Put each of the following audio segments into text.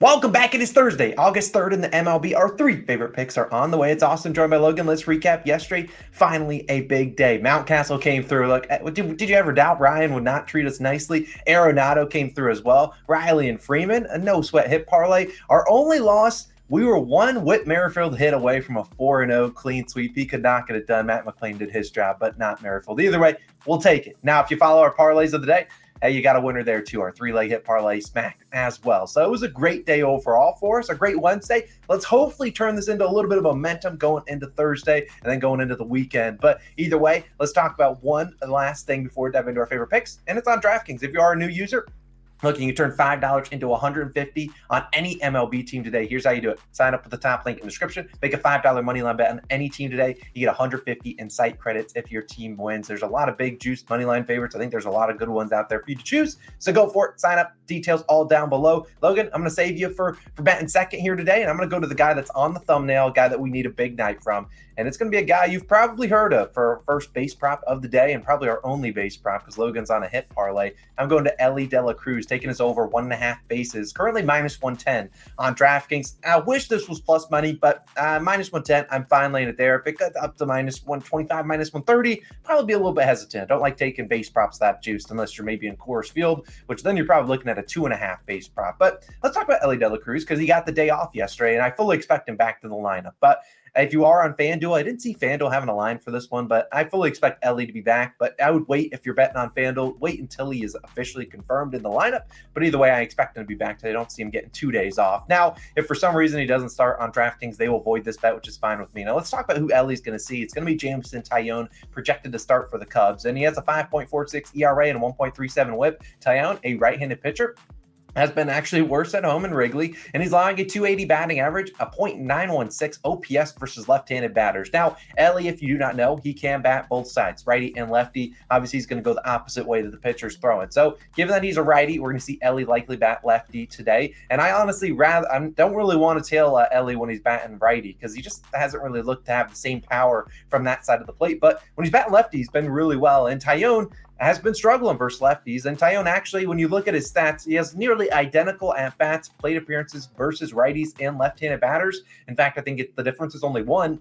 Welcome back. It is Thursday, August 3rd in the MLB. Our three favorite picks are on the way. It's Austin, joined by Logan. Let's recap yesterday. Finally, a big day. Mountcastle came through. Look, did you ever doubt Ryan would not treat us nicely? Arenado came through as well. Riley and Freeman, a no-sweat hit parlay. Our only loss, we were one Whit Merrifield hit away from a 4-0 clean sweep. He could not get it done. Matt McClain did his job, but not Merrifield. Either way, we'll take it. Now, if you follow our parlays of the day, hey, you got a winner there too. Our three-leg hit parlay smacked as well. So it was a great day overall for us, a great Wednesday. Let's hopefully turn this into a little bit of momentum going into Thursday and then going into the weekend. But either way, let's talk about one last thing before we dive into our favorite picks, and it's on DraftKings. If you are a new user, look, you can turn $5 into $150 on any MLB team today. Here's how you do it. Sign up with the top link in the description. Make a $5 money line bet on any team today. You get 150 in site credits if your team wins. There's a lot of big juice money line favorites. I think there's a lot of good ones out there for you to choose. So go for it. Sign up. Details all down below. Logan, I'm going to save you for betting second here today, and I'm going to go to the guy that's on the thumbnail, a guy that we need a big night from. And it's going to be a guy you've probably heard of for our first base prop of the day and probably our only base prop because Logan's on a hit parlay. I'm going to Elly De La Cruz, taking us over 1.5 bases, currently minus 110 on DraftKings. I wish this was plus money, but minus 110, I'm fine laying it there. If it got up to minus 125, minus 130, probably be a little bit hesitant. I don't like taking base props that juiced unless you're maybe in Coors Field, which then you're probably looking at a 2.5 base prop. But let's talk about Elly De La Cruz because he got the day off yesterday, and I fully expect him back to the lineup. But if you are on FanDuel, I didn't see FanDuel having a line for this one, but I fully expect Elly to be back. But I would wait if you're betting on FanDuel, wait until he is officially confirmed in the lineup. But either way, I expect him to be back today. I don't see him getting 2 days off. Now, if for some reason he doesn't start on DraftKings, they will void this bet, which is fine with me. Now, let's talk about who Elly's going to see. It's going to be Jameson Taillon, projected to start for the Cubs. And he has a 5.46 ERA and a 1.37 whip. Taillon, a right-handed pitcher, has been actually worse at home in Wrigley, and he's allowing a 280 batting average, a .916 OPS versus left-handed batters. Now, Elly, if you do not know, he can bat both sides, righty and lefty. Obviously, he's going to go the opposite way that the pitcher's throwing. So, given that he's a righty, we're going to see Elly likely bat lefty today. And I honestly don't really want to tail Elly when he's batting righty because he just hasn't really looked to have the same power from that side of the plate. But when he's batting lefty, he's been really well. And Taillon has been struggling versus lefties. And Taillon, actually, when you look at his stats, he has nearly identical at-bats, plate appearances versus righties and left-handed batters. In fact, I think the difference is only one.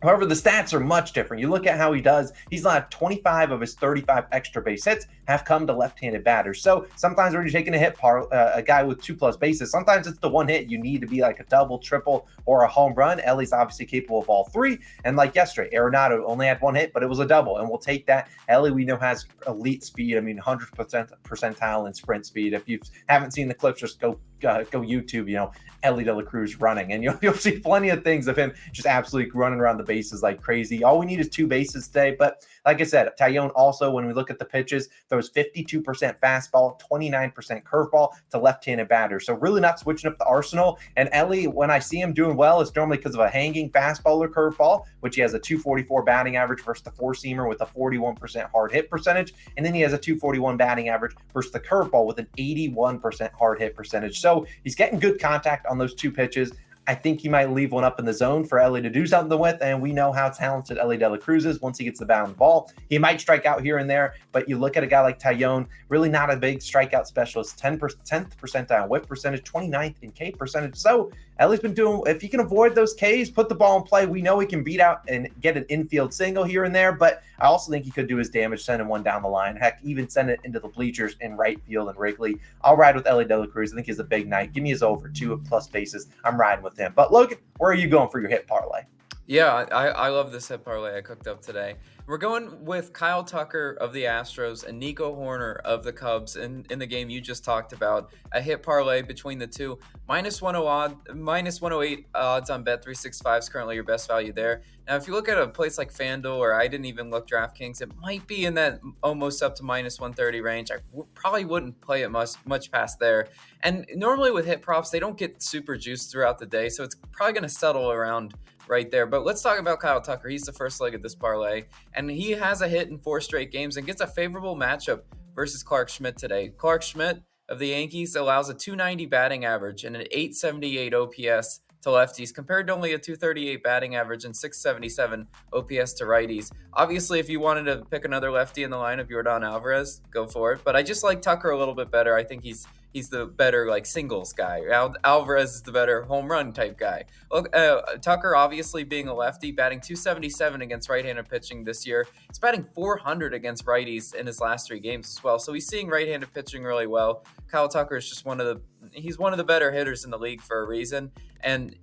However, the stats are much different. You look at how he does. He's allowed 25 of his 35 extra base hits have come to left-handed batters. So sometimes when you're taking a hit, a guy with 2+ bases, sometimes it's the one hit you need to be like a double, triple, or a home run. Elly's obviously capable of all three. And like yesterday, Arenado only had one hit, but it was a double. And we'll take that. Elly, we know, has elite speed. I mean, 100% percentile in sprint speed. If you haven't seen the clips, just go YouTube, Elly De La Cruz running, and you'll see plenty of things of him just absolutely running around the bases like crazy. All we need is 2 bases today. But like I said, Taillon also, when we look at the pitches, throws 52% fastball, 29% curveball to left-handed batters. So really not switching up the arsenal. And Elly, when I see him doing well, it's normally because of a hanging fastball or curveball, which he has a 244 batting average versus the four-seamer with a 41% hard hit percentage. And then he has a 241 batting average versus the curveball with an 81% hard hit percentage. So he's getting good contact on those 2 pitches. I think he might leave one up in the zone for Elly to do something with, and we know how talented Elly De La Cruz is once he gets the bat on the ball. He might strike out here and there, but you look at a guy like Taillon, really not a big strikeout specialist, 10th percentile whip percentage, 29th in K percentage. So Elly's been doing, if he can avoid those Ks, put the ball in play, we know he can beat out and get an infield single here and there, but I also think he could do his damage sending one down the line. Heck, even send it into the bleachers in right field and Wrigley. I'll ride with Elly De La Cruz. I think he's a big night. Give me his over 2+ bases. I'm riding with him. But Logan, where are you going for your hit parlay? Yeah, I love this hit parlay I cooked up today. We're going with Kyle Tucker of the Astros and Nico Horner of the Cubs in the game you just talked about. A hit parlay between the two. Minus 108 odds on Bet365 is currently your best value there. Now, if you look at a place like FanDuel, or I didn't even look DraftKings, it might be in that almost up to minus 130 range. I probably wouldn't play it much past there. And normally with hit props, they don't get super juiced throughout the day, so it's probably going to settle around right there. But let's talk about Kyle Tucker. He's the first leg of this parlay, and he has a hit in 4 straight games and gets a favorable matchup versus Clark Schmidt today. Clark Schmidt of the Yankees allows a 290 batting average and an 878 OPS to lefties, compared to only a 238 batting average and 677 OPS to righties. Obviously, if you wanted to pick another lefty in the lineup, Yordan Alvarez, go for it. But I just like Tucker a little bit better. I think he's he's the better like singles guy. Alvarez is the better home run type guy. Look, Tucker obviously being a lefty, batting 277 against right-handed pitching this year. He's batting 400 against righties in his last 3 games as well. So he's seeing right-handed pitching really well. Kyle Tucker is just one of the better hitters in the league for a reason. And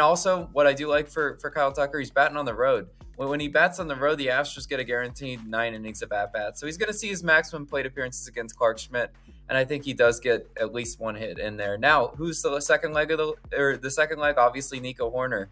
also what I do like for Kyle Tucker, he's batting on the road. When he bats on the road, the Astros get a guaranteed 9 innings of at-bats. So he's going to see his maximum plate appearances against Clark Schmidt, and I think he does get at least 1 hit in there. Now, who's the second leg the second leg? Obviously, Nico Hoerner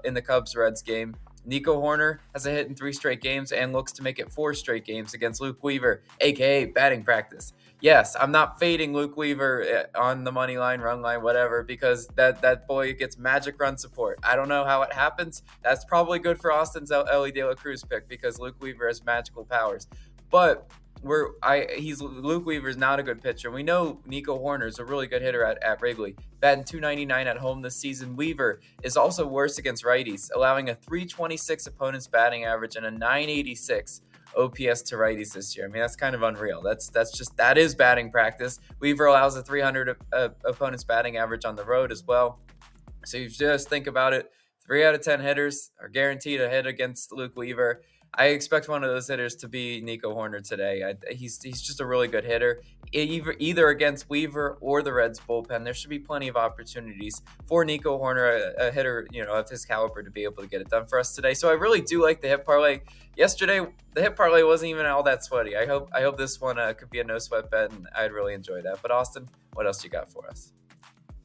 in the Cubs-Reds game. Nico Hoerner has a hit in 3 straight games and looks to make it 4 straight games against Luke Weaver, a.k.a. batting practice. Yes, I'm not fading Luke Weaver on the money line, run line, whatever, because that boy gets magic run support. I don't know how it happens. That's probably good for Austin's Ellie De La Cruz pick because Luke Weaver has magical powers. But Luke Weaver's not a good pitcher. We know Nico Hoerner is a really good hitter at Wrigley. Batting 299 at home this season. Weaver is also worse against righties, allowing a 326 opponent's batting average and a 986 OPS to righties this year. I mean, that's kind of unreal. That is batting practice. Weaver allows a 300 opponent's batting average on the road as well. So you just think about it. 3 out of 10 hitters are guaranteed a hit against Luke Weaver. I expect one of those hitters to be Nico Hoerner today. He's just a really good hitter, either against Weaver or the Reds bullpen. There should be plenty of opportunities for Nico Hoerner, a hitter of his caliber, to be able to get it done for us today. So I really do like the hit parlay. Yesterday, the hit parlay wasn't even all that sweaty. I hope this one could be a no sweat bet, and I'd really enjoy that. But Austin, what else you got for us?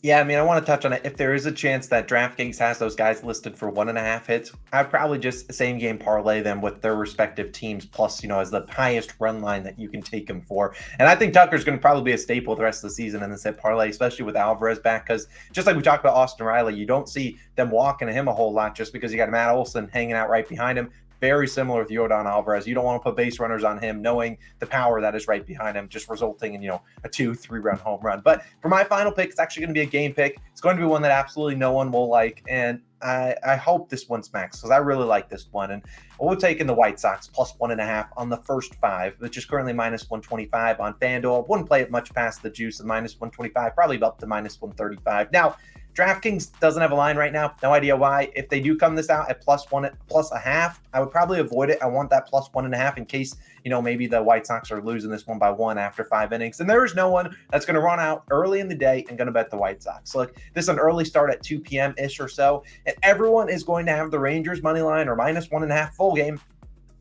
Yeah, I mean, I want to touch on it. If there is a chance that DraftKings has those guys listed for 1.5 hits, I'd probably just same game parlay them with their respective teams, plus, as the highest run line that you can take them for. And I think Tucker's going to probably be a staple the rest of the season in this hit parlay, especially with Alvarez back, because just like we talked about Austin Riley, you don't see them walking to him a whole lot just because you got Matt Olson hanging out right behind him. Very similar with Yordan Alvarez. You don't want to put base runners on him, knowing the power that is right behind him, just resulting in, a 2-3 run home rome run. But for my final pick, it's actually going to be a game pick. It's going to be one that absolutely no one will like. And I hope this one smacks because I really like this one. And we're taking the White Sox plus 1.5 on the first 5, which is currently minus 125 on FanDuel. Wouldn't play it much past the juice of minus 125, probably up to minus 135. Now, DraftKings doesn't have a line right now. No idea why. If they do come this out at plus 1.5, I would probably avoid it. I want that plus 1.5 in case, maybe the White Sox are losing this 1-1 after 5 innings. And there is no one that's going to run out early in the day and going to bet the White Sox. So, this is an early start at 2 p.m.-ish or so. And everyone is going to have the Rangers money line or minus 1.5 full game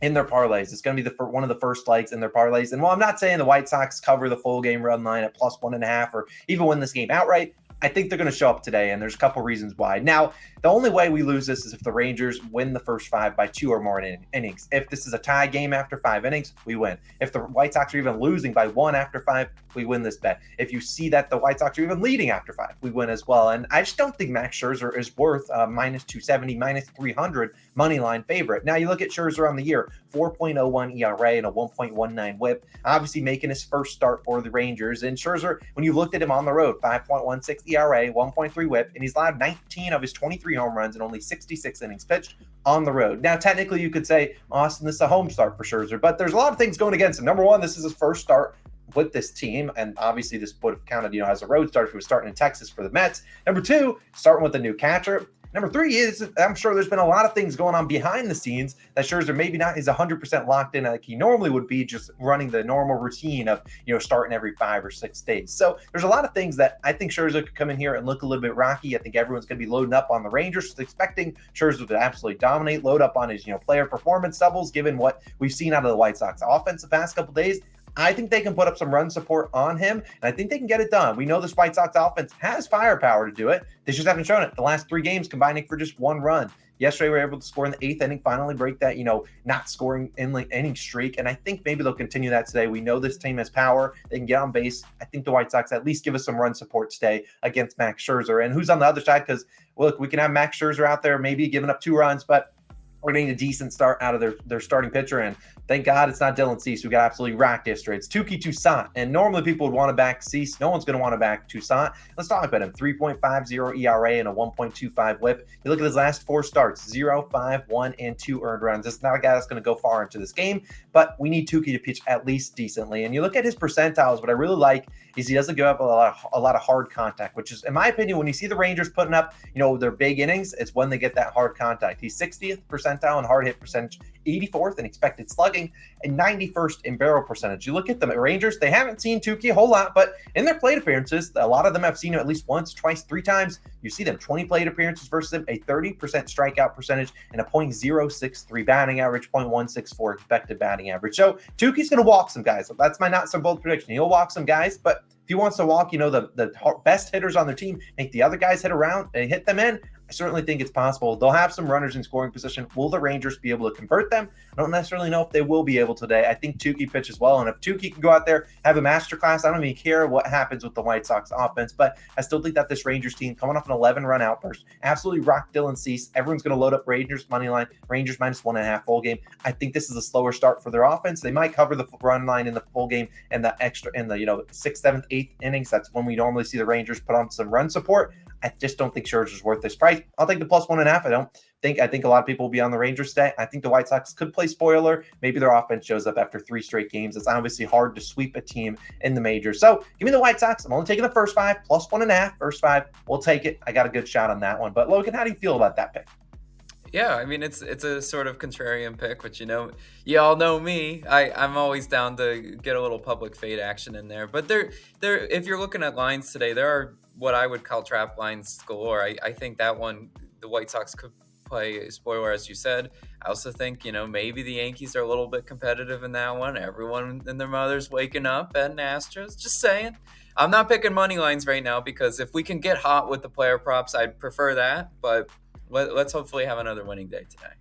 in their parlays. It's going to be one of the first legs in their parlays. And while I'm not saying the White Sox cover the full game run line at plus 1.5 or even win this game outright, I think they're going to show up today, and there's a couple reasons why. Now, the only way we lose this is if the Rangers win the first 5 by 2 or more innings. If this is a tie game after 5 innings, we win. If the White Sox are even losing by 1 after 5, we win this bet. If you see that the White Sox are even leading after 5, we win as well. And I just don't think Max Scherzer is worth minus 270, minus 300 money line favorite. Now, you look at Scherzer on the year, 4.01 ERA and a 1.19 whip, obviously making his first start for the Rangers. And Scherzer, when you looked at him on the road, 5.16 ERA, 1.3 whip, and he's allowed 19 of his 23 home runs and only 66 innings pitched on the road. Now, technically, you could say, Austin, this is a home start for Scherzer, but there's a lot of things going against him. Number one, this is his first start with this team, and obviously this would have counted, as a road start if he was starting in Texas for the Mets. Number two, starting with a new catcher. Number three is, I'm sure there's been a lot of things going on behind the scenes that Scherzer maybe not is 100% locked in like he normally would be, just running the normal routine of, starting every 5 or 6 days. So there's a lot of things that I think Scherzer could come in here and look a little bit rocky. I think everyone's going to be loading up on the Rangers, expecting Scherzer to absolutely dominate, load up on his, player performance doubles, given what we've seen out of the White Sox offense the past couple days. I think they can put up some run support on him, and I think they can get it done. We know this White Sox offense has firepower to do it. They just haven't shown it. The last 3 games combining for just 1 run. Yesterday, we were able to score in the 8th inning, finally break that, not scoring inning streak, and I think maybe they'll continue that today. We know this team has power. They can get on base. I think the White Sox at least give us some run support today against Max Scherzer. And who's on the other side? Because, look, we can have Max Scherzer out there maybe giving up 2 runs, but We're getting a decent start out of their starting pitcher, and thank God it's not Dylan Cease, who got absolutely racked yesterday. It's Touki Toussaint, and normally people would want to back Cease. No one's going to want to back Toussaint. Let's talk about him. 3.50 ERA and a 1.25 WHIP. You look at his last 4 starts: 0, 5, 1, and 2 earned runs. This is not a guy that's going to go far into this game, but we need Touki to pitch at least decently. And you look at his percentiles. What I really like is he doesn't give up a lot of hard contact, which is, in my opinion, when you see the Rangers putting up, their big innings, it's when they get that hard contact. He's 60th percentile in hard hit percentage, 84th in expected slugging, and 91st in barrel percentage. You look at the Rangers, they haven't seen Touki a whole lot, but in their plate appearances, a lot of them have seen him at least once, twice, 3 times. You see them 20 plate appearances versus him, a 30% strikeout percentage, and a .063 batting average, .164 expected batting average. So Tuki's going to walk some guys. That's my not so bold prediction. He'll walk some guys, but if he wants to walk, the best hitters on their team, make the other guys hit around and hit them in, I certainly think it's possible. They'll have some runners in scoring position. Will the Rangers be able to convert them? I don't necessarily know if they will be able today. I think Touki pitches well, and if Touki can go out there, have a masterclass, I don't even care what happens with the White Sox offense, but I still think that this Rangers team, coming off an 11-run outburst, absolutely rocked Dylan Cease. Everyone's going to load up Rangers money line, Rangers -1.5 full game. I think this is a slower start for their offense. They might cover the run line in the full game and the extra in the 6th, 7th, 8th innings. That's when we normally see the Rangers put on some run support. I just don't think Scherzer's worth this price. I'll take the +1.5. I think a lot of people will be on the Rangers today. I think the White Sox could play spoiler. Maybe their offense shows up after 3 straight games. It's obviously hard to sweep a team in the majors. So give me the White Sox. I'm only taking the first 5, +1.5. First 5, we'll take it. I got a good shot on that one. But Logan, how do you feel about that pick? Yeah, I mean it's a sort of contrarian pick, but you all know me. I'm always down to get a little public fade action in there. But there if you're looking at lines today, there are what I would call trap lines galore. I think that one, the White Sox could play a spoiler, as you said. I also think, maybe the Yankees are a little bit competitive in that one. Everyone and their mother's waking up at Astros. Just saying. I'm not picking money lines right now because if we can get hot with the player props, I'd prefer that. But let's hopefully have another winning day today.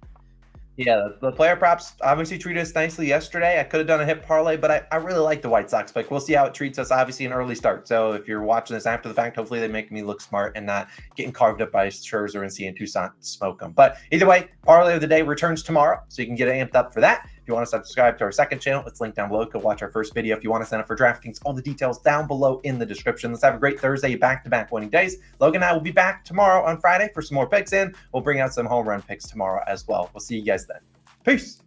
Yeah, the player props obviously treated us nicely yesterday. I could have done a hit parlay, but I really like the White Sox pick. We'll see how it treats us. Obviously, an early start. So if you're watching this after the fact, hopefully they make me look smart and not getting carved up by Scherzer and seeing Toussaint smoke them. But either way, parlay of the day returns tomorrow, so you can get amped up for that. If you want to subscribe to our second channel, it's linked down below. Go watch our first video. If you want to sign up for DraftKings, all the details down below in the description. Let's have a great Thursday, back-to-back winning days. Logan and I will be back tomorrow on Friday for some more picks, and we'll bring out some home run picks tomorrow as well. We'll see you guys then. Peace.